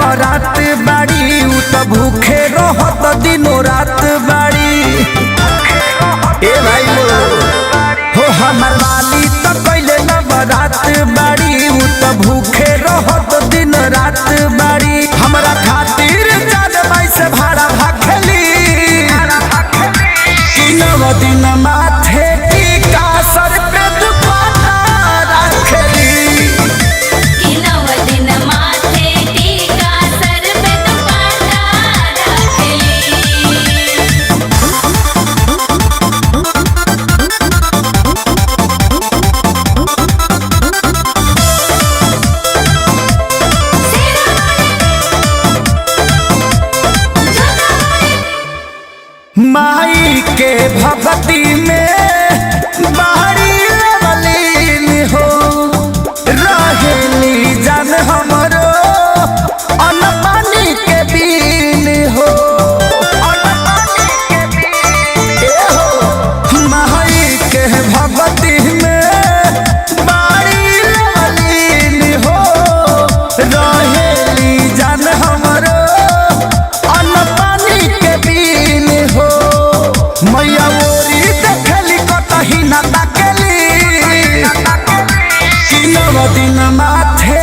नवरात बाड़ी उ त भूखे रहत दिनो रात बाड़ी। ए भाई हो हमर वाली त कइले नवरात बाड़ी उ त भूखे रहत दिन रात बाड़ी। हमरा खातिर जान माई से भाड़ा भाखेली कि नव दिन माथे टीका सर पे दुपट्टा रखेली। कि नव दिन माथे टीका सर पे दुपट्टा रखेली। माई के भक्ति में बाहरी लवलीन हो रहेली जान हमरो अन्न पानी के बीन हो। ए हो माई के भक्ति में बाहरी लवलीन हो रहेली जान हमरो अन्न पानी के बीन हो। मैया ओरी देखली कतही ना ताकेली कि नव दिन माथे